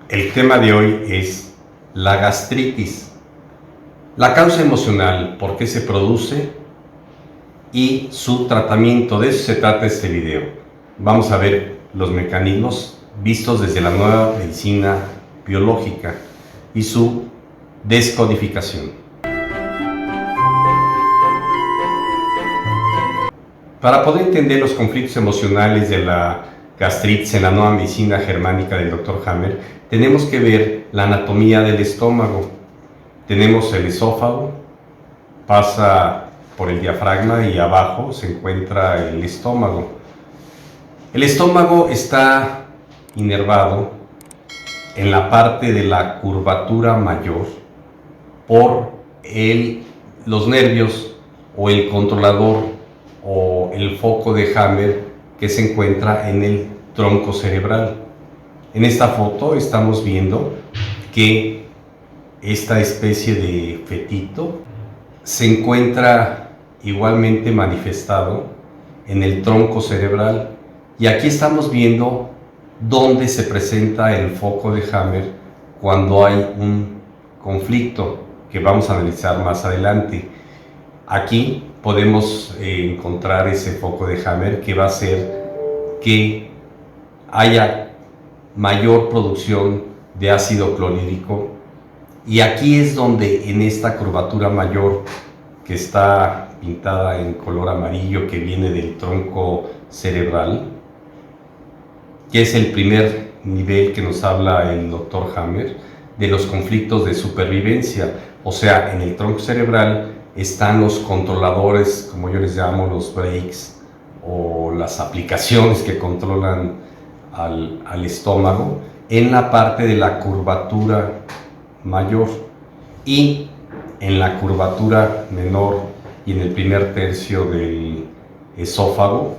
El tema de hoy es la gastritis, la causa emocional, por qué se produce y su tratamiento. De eso se trata este video. Vamos a ver los mecanismos vistos desde la nueva medicina biológica y su descodificación. Para poder entender los conflictos emocionales de la gastritis en la nueva medicina germánica del Dr. Hammer, tenemos que ver la anatomía del estómago. Tenemos el esófago, pasa por el diafragma y abajo se encuentra el estómago. El estómago está inervado en la parte de la curvatura mayor por los nervios o el controlador o el foco de Hammer que se encuentra en el tronco cerebral. En esta foto estamos viendo que esta especie de fetito se encuentra igualmente manifestado en el tronco cerebral, y aquí estamos viendo dónde se presenta el foco de Hammer cuando hay un conflicto que vamos a analizar más adelante. Aquí podemos encontrar ese foco de Hammer que va a hacer que haya mayor producción de ácido clorhídrico, y aquí es donde en esta curvatura mayor que está pintada en color amarillo, que viene del tronco cerebral, que es el primer nivel que nos habla el Dr. Hammer de los conflictos de supervivencia. O sea, en el tronco cerebral están los controladores, como yo les llamo, los brakes, o las aplicaciones que controlan al estómago, en la parte de la curvatura mayor, y en la curvatura menor y en el primer tercio del esófago,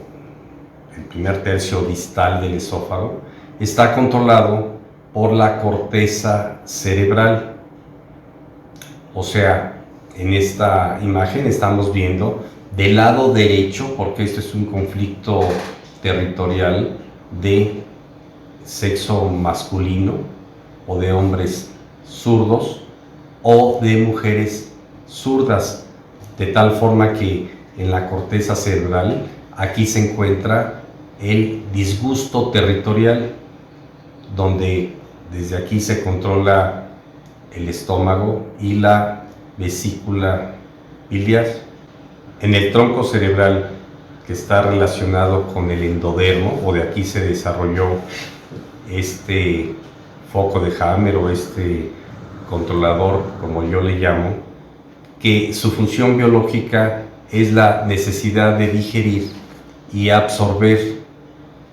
el primer tercio distal del esófago, está controlado por la corteza cerebral. O sea, en esta imagen estamos viendo del lado derecho, porque esto es un conflicto territorial de sexo masculino, o de hombres zurdos o de mujeres zurdas, de tal forma que en la corteza cerebral aquí se encuentra el disgusto territorial, donde desde aquí se controla el estómago y la vesícula biliar. En el tronco cerebral, que está relacionado con el endodermo, o de aquí se desarrolló este foco de Hammer o este controlador, como yo le llamo, que su función biológica es la necesidad de digerir y absorber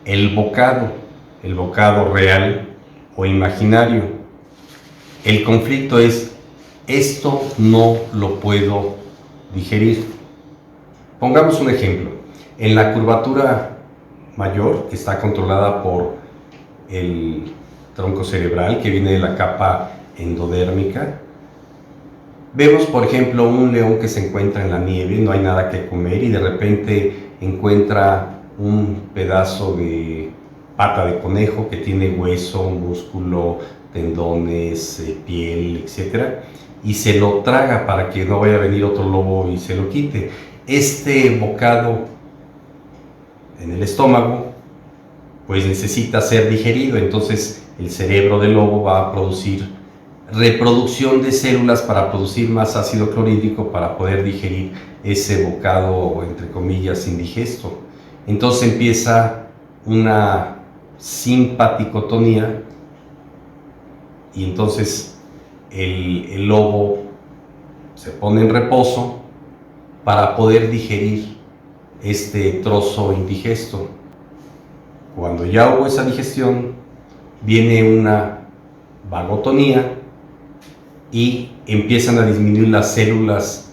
el bocado real o imaginario. El conflicto es: esto no lo puedo digerir. Pongamos un ejemplo. En la curvatura mayor, que está controlada por el tronco cerebral, que viene de la capa endodérmica, vemos, por ejemplo, un león que se encuentra en la nieve, no hay nada que comer, y de repente encuentra un pedazo de pata de conejo que tiene hueso, músculo, tendones, piel, etc., y se lo traga para que no vaya a venir otro lobo y se lo quite. Este bocado en el estómago pues necesita ser digerido, entonces el cerebro del lobo va a producir reproducción de células para producir más ácido clorhídrico para poder digerir ese bocado, entre comillas, indigesto. Entonces empieza una simpaticotonía, y entonces el lobo se pone en reposo para poder digerir este trozo indigesto. Cuando ya hubo esa digestión, viene una vagotonía y empiezan a disminuir las células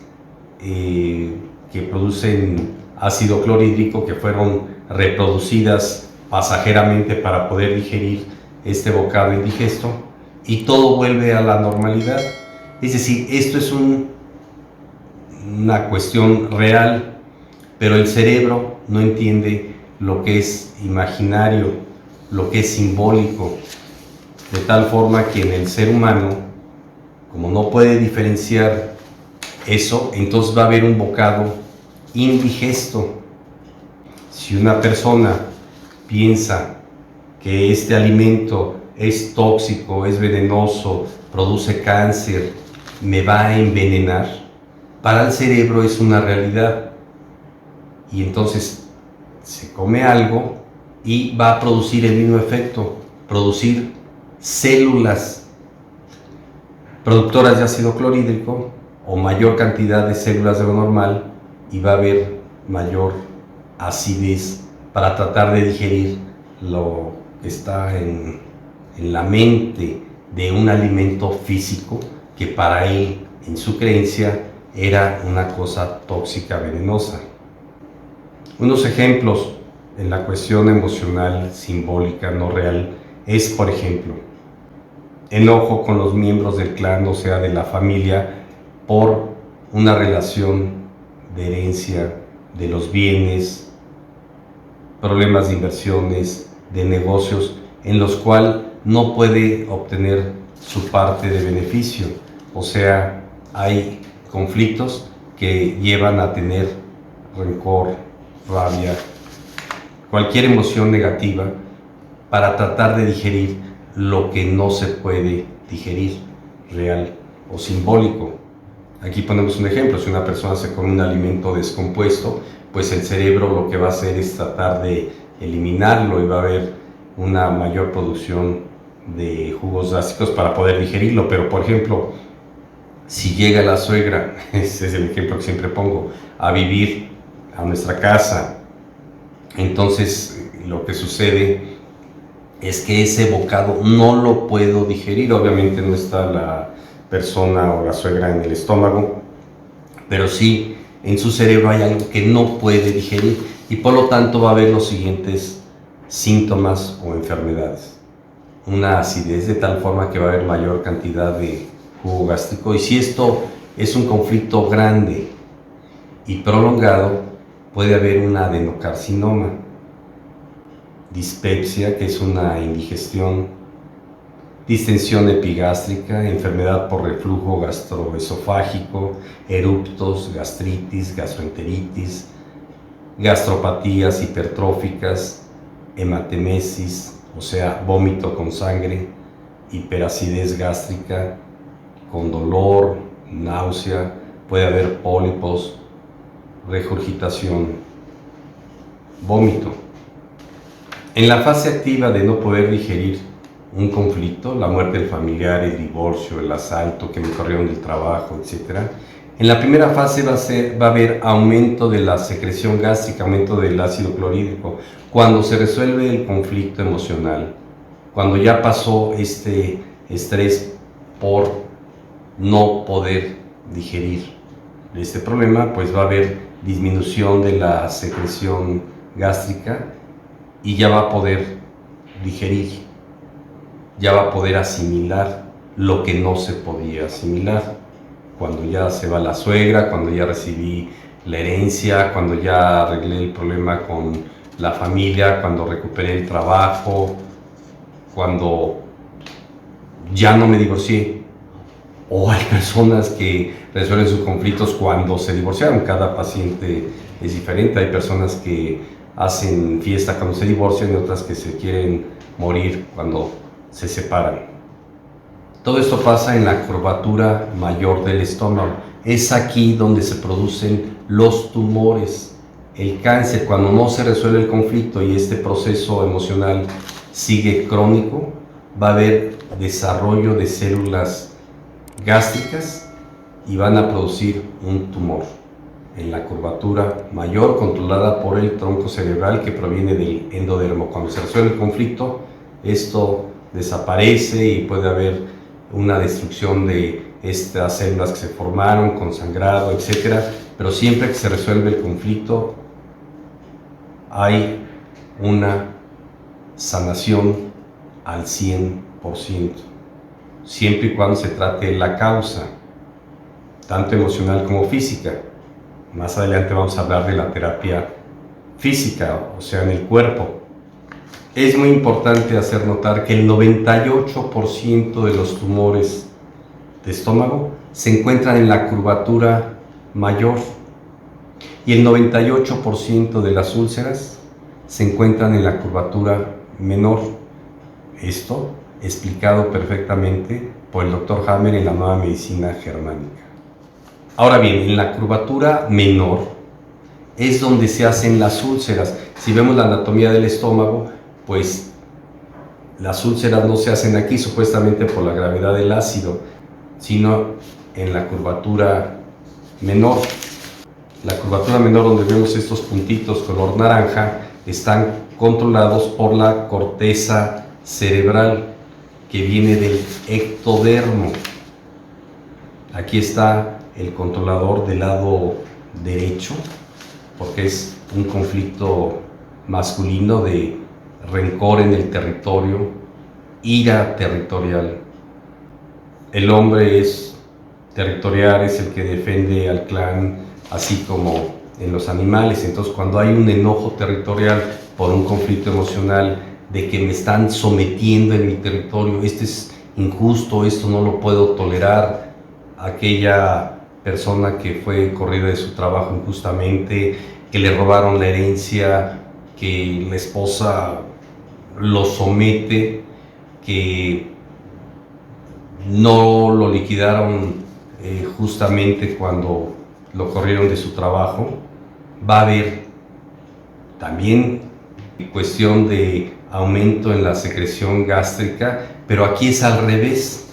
que producen ácido clorhídrico, que fueron reproducidas pasajeramente para poder digerir este bocado indigesto, y todo vuelve a la normalidad. Es decir, esto es una cuestión real, pero el cerebro no entiende lo que es imaginario, lo que es simbólico. de tal forma que en el ser humano, como no puede diferenciar eso, entonces va a haber un bocado indigesto. Si una persona piensa que este alimento es tóxico, es venenoso, produce cáncer, me va a envenenar, para el cerebro es una realidad. Y entonces se come algo y va a producir el mismo efecto, producir células productoras de ácido clorhídrico o mayor cantidad de células de lo normal, y va a haber mayor acidez para tratar de digerir lo que está en la mente de un alimento físico que para él, en su creencia, era una cosa tóxica, venenosa. Unos ejemplos en la cuestión emocional, simbólica, no real, es, por ejemplo, enojo con los miembros del clan, o sea, de la familia, por una relación de herencia de los bienes, problemas de inversiones, de negocios, en los cuales no puede obtener su parte de beneficio. O sea, hay conflictos que llevan a tener rencor, rabia, cualquier emoción negativa para tratar de digerir lo que no se puede digerir, real o simbólico. Aquí ponemos un ejemplo: si una persona se come un alimento descompuesto, pues el cerebro lo que va a hacer es tratar de eliminarlo y va a haber una mayor producción de jugos gástricos para poder digerirlo. Pero, por ejemplo, si llega la suegra, ese es el ejemplo que siempre pongo, a vivir a nuestra casa, entonces lo que sucede es que ese bocado no lo puedo digerir. Obviamente no está la persona o la suegra en el estómago, pero sí en su cerebro hay algo que no puede digerir, y por lo tanto va a haber los siguientes síntomas o enfermedades. Una acidez de tal forma que va a haber mayor cantidad de jugo gástrico, y si esto es un conflicto grande y prolongado, puede haber un adenocarcinoma, dispepsia, que es una indigestión, distensión epigástrica, enfermedad por reflujo gastroesofágico, eruptos, gastritis, gastroenteritis, gastropatías hipertróficas, hematemesis, o sea, vómito con sangre, hiperacidez gástrica, con dolor, náusea, puede haber pólipos, regurgitación, vómito. En la fase activa de no poder digerir un conflicto, la muerte del familiar, el divorcio, el asalto, que me corrieron del trabajo, etc. En la primera fase va a haber aumento de la secreción gástrica, aumento del ácido clorhídrico. Cuando se resuelve el conflicto emocional, cuando ya pasó este estrés por no poder digerir este problema, pues va a haber disminución de la secreción gástrica y ya va a poder digerir, ya va a poder asimilar lo que no se podía asimilar. Cuando ya se va la suegra, cuando ya recibí la herencia, cuando ya arreglé el problema con la familia, cuando recuperé el trabajo, cuando ya no me divorcié. O hay personas que resuelven sus conflictos cuando se divorciaron. Cada paciente es diferente. Hay personas que hacen fiesta cuando se divorcian y otras que se quieren morir cuando se separan. Todo esto pasa en la curvatura mayor del estómago. Es aquí donde se producen los tumores. El cáncer, cuando no se resuelve el conflicto y este proceso emocional sigue crónico, va a haber desarrollo de células gástricas y van a producir un tumor en la curvatura mayor, controlada por el tronco cerebral que proviene del endodermo. Cuando se resuelve el conflicto, esto desaparece y puede haber una destrucción de estas células que se formaron con sangrado, etc. Pero siempre que se resuelve el conflicto hay una sanación al 100%, siempre y cuando se trate la causa, tanto emocional como física. Más adelante vamos a hablar de la terapia física, o sea, en el cuerpo. Es muy importante hacer notar que el 98% de los tumores de estómago se encuentran en la curvatura mayor y el 98% de las úlceras se encuentran en la curvatura menor. Esto explicado perfectamente por el Dr. Hammer en la Nueva Medicina Germánica. Ahora bien, en la curvatura menor es donde se hacen las úlceras. Si vemos la anatomía del estómago, pues las úlceras no se hacen aquí supuestamente por la gravedad del ácido, sino en la curvatura menor. La curvatura menor, donde vemos estos puntitos color naranja, están controlados por la corteza cerebral que viene del ectodermo. Aquí está el controlador del lado derecho, porque es un conflicto masculino de rencor en el territorio, ira territorial. El hombre es territorial, es el que defiende al clan, así como en los animales. Entonces, cuando hay un enojo territorial por un conflicto emocional de que me están sometiendo en mi territorio, esto es injusto, esto no lo puedo tolerar, aquella persona que fue corrida de su trabajo injustamente, que le robaron la herencia, que la esposa lo somete, que no lo liquidaron justamente cuando lo corrieron de su trabajo, va a haber también cuestión de aumento en la secreción gástrica, pero aquí es al revés.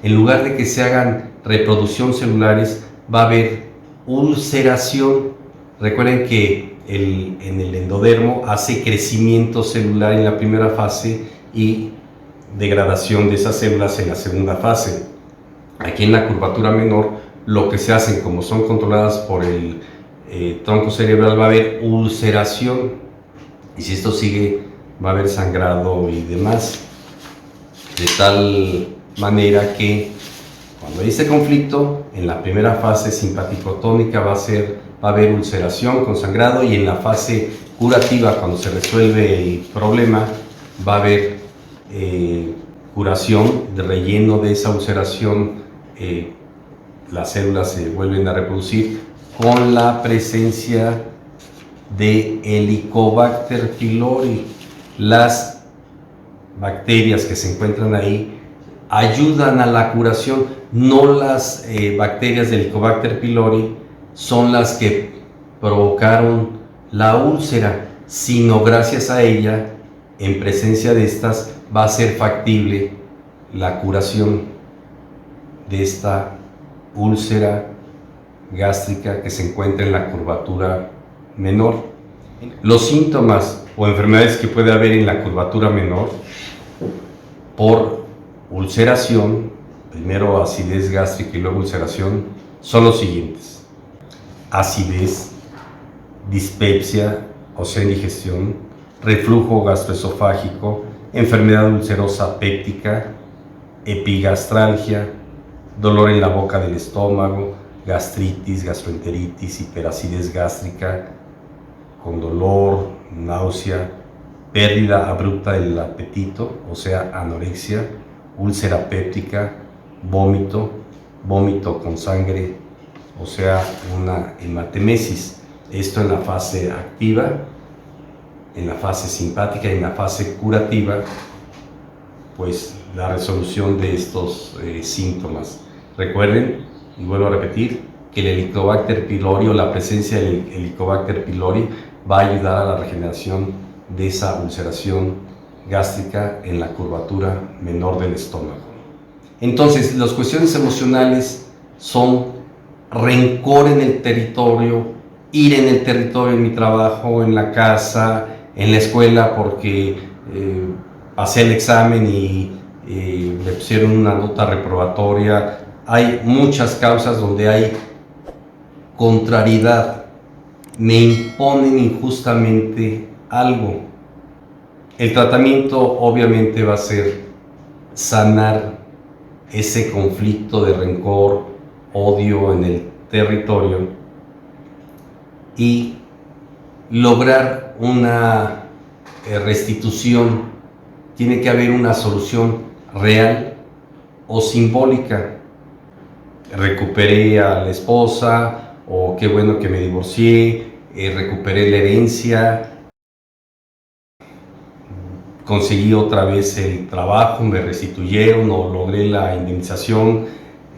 En lugar de que se hagan reproducción celulares, va a haber ulceración. Recuerden que en el endodermo hace crecimiento celular en la primera fase y degradación de esas células en la segunda fase. Aquí en la curvatura menor, lo que se hacen, como son controladas por el tronco cerebral, va a haber ulceración, y si esto sigue va a haber sangrado y demás, de tal manera que cuando hay este conflicto, en la primera fase simpaticotónica va a haber ulceración con sangrado, y en la fase curativa, cuando se resuelve el problema, va a haber curación de relleno de esa ulceración. Las células se vuelven a reproducir con la presencia de Helicobacter pylori. Las bacterias que se encuentran ahí ayudan a la curación. No las bacterias de Helicobacter pylori son las que provocaron la úlcera, sino gracias a ella, en presencia de estas, va a ser factible la curación de esta úlcera gástrica que se encuentra en la curvatura menor. Los síntomas o enfermedades que puede haber en la curvatura menor por ulceración, primero acidez gástrica y luego ulceración, son los siguientes: acidez, dispepsia, o sea, indigestión, reflujo gastroesofágico, enfermedad ulcerosa péptica, epigastralgia, dolor en la boca del estómago, gastritis, gastroenteritis, hiperacidez gástrica con dolor, náusea, pérdida abrupta del apetito, o sea, anorexia, úlcera péptica, vómito, vómito con sangre, o sea, una hematemesis. Esto en la fase activa, en la fase simpática y en la fase curativa, pues la resolución de estos síntomas. Recuerden, y vuelvo a repetir, que el Helicobacter pylori o la presencia del Helicobacter pylori va a ayudar a la regeneración de esa ulceración gástrica en la curvatura menor del estómago. Entonces, las cuestiones emocionales son rencor en el territorio, ira en el territorio, en mi trabajo, en la casa, en la escuela, porque pasé el examen y me pusieron una nota reprobatoria. Hay muchas causas donde hay contrariedad, me imponen injustamente algo. El tratamiento obviamente va a ser sanar ese conflicto de rencor, odio en el territorio y lograr una restitución, tiene que haber una solución real o simbólica. Recuperé a la esposa, o qué bueno que me divorcié, recuperé la herencia, conseguí otra vez el trabajo, me restituyeron o logré la indemnización,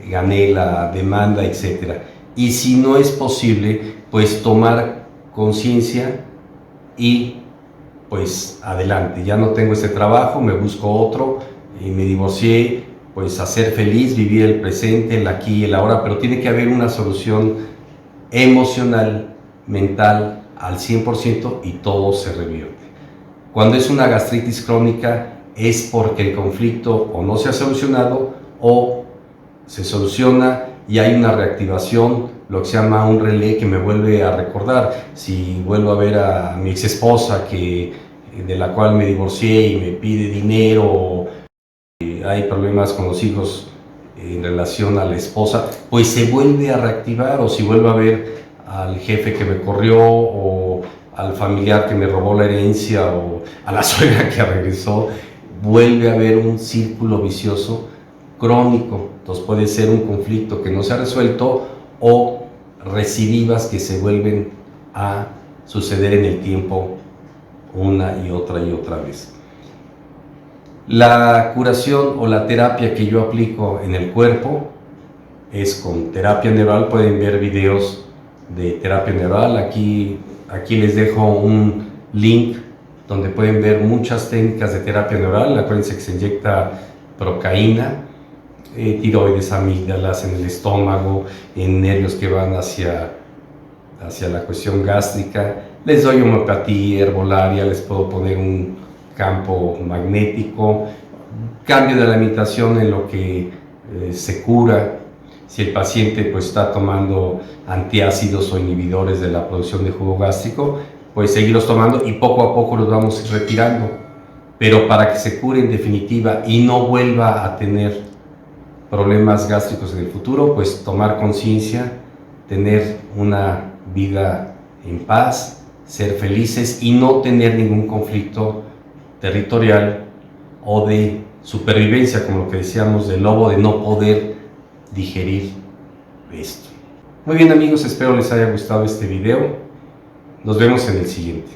gané la demanda, etc. Y si no es posible, pues tomar conciencia y pues adelante, ya no tengo ese trabajo, me busco otro, me divorcié, pues a ser feliz, vivir el presente, el aquí y el ahora, pero tiene que haber una solución emocional, mental, al 100% y todo se revierte. Cuando es una gastritis crónica es porque el conflicto o no se ha solucionado o se soluciona y hay una reactivación, lo que se llama un relé que me vuelve a recordar. Si vuelvo a ver a mi ex esposa de la cual me divorcié y me pide dinero, o hay problemas con los hijos en relación a la esposa, pues se vuelve a reactivar. O si vuelvo a ver al jefe que me corrió, o al familiar que me robó la herencia, o a la suegra que regresó, vuelve a haber un círculo vicioso crónico. Entonces puede ser un conflicto que no se ha resuelto o recidivas que se vuelven a suceder en el tiempo una y otra vez. La curación o la terapia que yo aplico en el cuerpo es con terapia neural. Pueden ver videos de terapia neural. Aquí les dejo un link donde pueden ver muchas técnicas de terapia neural. Acuérdense que se inyecta procaína, tiroides, amígdalas en el estómago, en nervios que van hacia la cuestión gástrica. Les doy homeopatía, herbolaria, les puedo poner un campo magnético, cambio de la alimentación en lo que se cura. Si el paciente pues está tomando antiácidos o inhibidores de la producción de jugo gástrico, pues seguirlos tomando y poco a poco los vamos retirando. Pero para que se cure en definitiva y no vuelva a tener problemas gástricos en el futuro, pues tomar conciencia, tener una vida en paz, ser felices y no tener ningún conflicto territorial o de supervivencia, como lo que decíamos del lobo, de no poder digerir esto. Muy bien amigos, espero les haya gustado este video. Nos vemos en el siguiente.